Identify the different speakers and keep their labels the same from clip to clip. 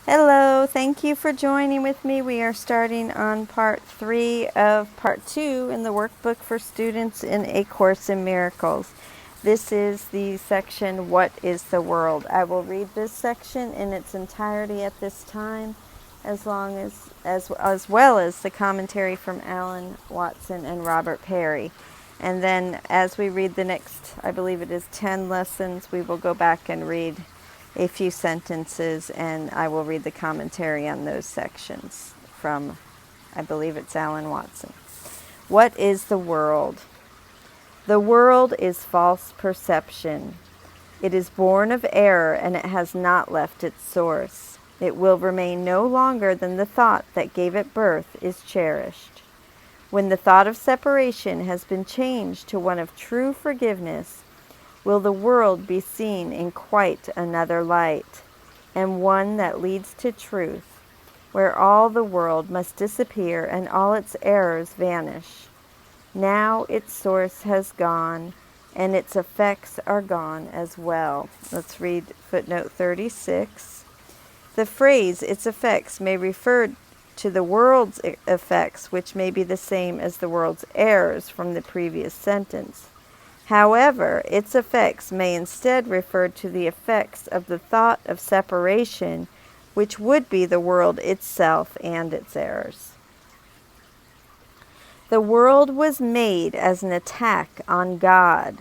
Speaker 1: Hello, thank you for joining with me. We are starting on part 3 of part 2 in the workbook for students in A Course in Miracles. This is the section, What is the World? I will read this section in its entirety at this time, as well as the commentary from Alan Watson and Robert Perry. And then as we read the next, I believe it is 10 lessons, we will go back and read a few sentences, and I will read the commentary on those sections from, I believe it's Alan Watson. What is the world? The world is false perception. It is born of error, and it has not left its source. It will remain no longer than the thought that gave it birth is cherished. When the thought of separation has been changed to one of true forgiveness, will the world be seen in quite another light, and one that leads to truth, where all the world must disappear and all its errors vanish. Now its source has gone, and its effects are gone as well. Let's read footnote 36. The phrase, its effects, may refer to the world's effects, which may be the same as the world's errors from the previous sentence. However, its effects may instead refer to the effects of the thought of separation, which would be the world itself and its errors. The world was made as an attack on God.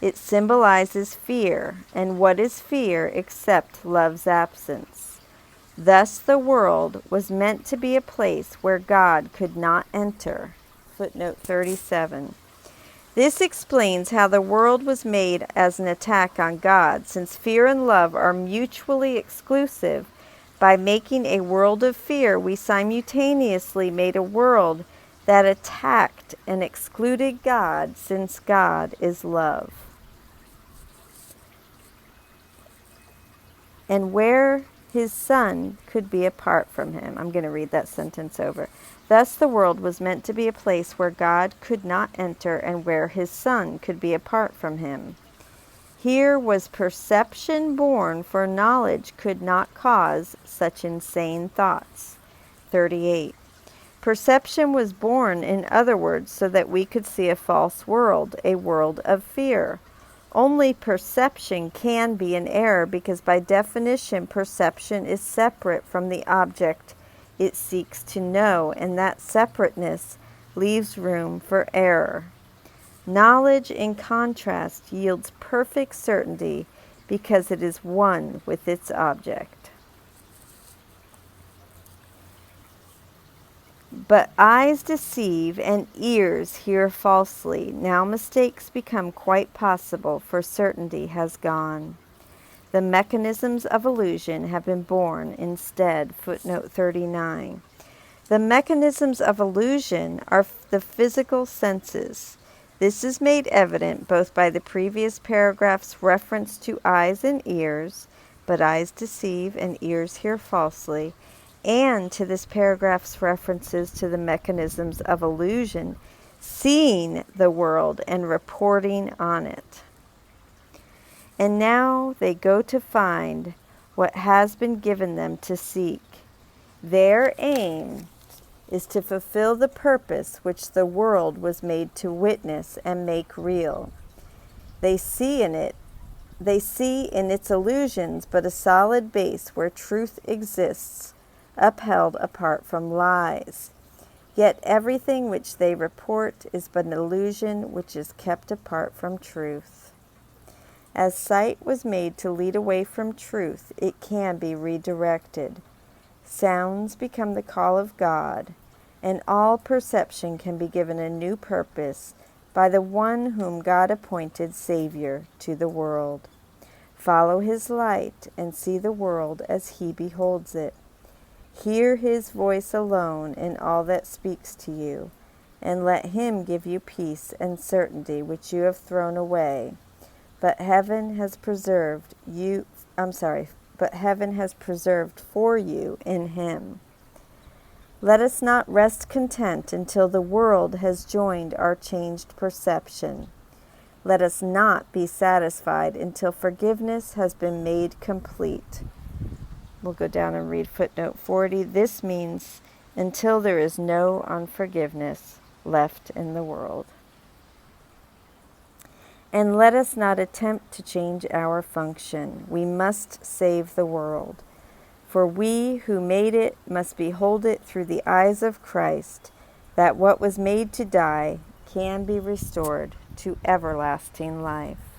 Speaker 1: It symbolizes fear, and what is fear except love's absence? Thus the world was meant to be a place where God could not enter. Footnote 37. This explains how the world was made as an attack on God, since fear and love are mutually exclusive. By making a world of fear, we simultaneously made a world that attacked and excluded God, since God is love. And where his Son could be apart from him. I'm going to read that sentence over. Thus the world was meant to be a place where God could not enter and where his Son could be apart from him. Here was perception born, for knowledge could not cause such insane thoughts. 38. Perception was born, in other words, so that we could see a false world, a world of fear. Only perception can be an error because by definition perception is separate from the object it seeks to know, and that separateness leaves room for error. Knowledge, in contrast, yields perfect certainty because it is one with its object. But eyes deceive and ears hear falsely. Now mistakes become quite possible, for certainty has gone. The mechanisms of illusion have been born instead. Footnote 39. The mechanisms of illusion are the physical senses. This is made evident both by the previous paragraph's reference to eyes and ears, but eyes deceive and ears hear falsely, and to this paragraph's references to the mechanisms of illusion, seeing the world and reporting on it. And now they go to find what has been given them to seek. Their aim is to fulfill the purpose which the world was made to witness and make real. They see in its illusions but a solid base where truth exists, upheld apart from lies. Yet everything which they report is but an illusion which is kept apart from truth. As sight was made to lead away from truth, it can be redirected. Sounds become the call of God, and all perception can be given a new purpose by the one whom God appointed Savior to the world. Follow his light and see the world as he beholds it. Hear his voice alone in all that speaks to you, and let him give you peace and certainty which you have thrown away. But heaven has preserved for you in him. Let us not rest content until the world has joined our changed perception. Let us not be satisfied until forgiveness has been made complete. We'll go down and read footnote 40. This means until there is no unforgiveness left in the world. And let us not attempt to change our function. We must save the world. For we who made it must behold it through the eyes of Christ, that what was made to die can be restored to everlasting life.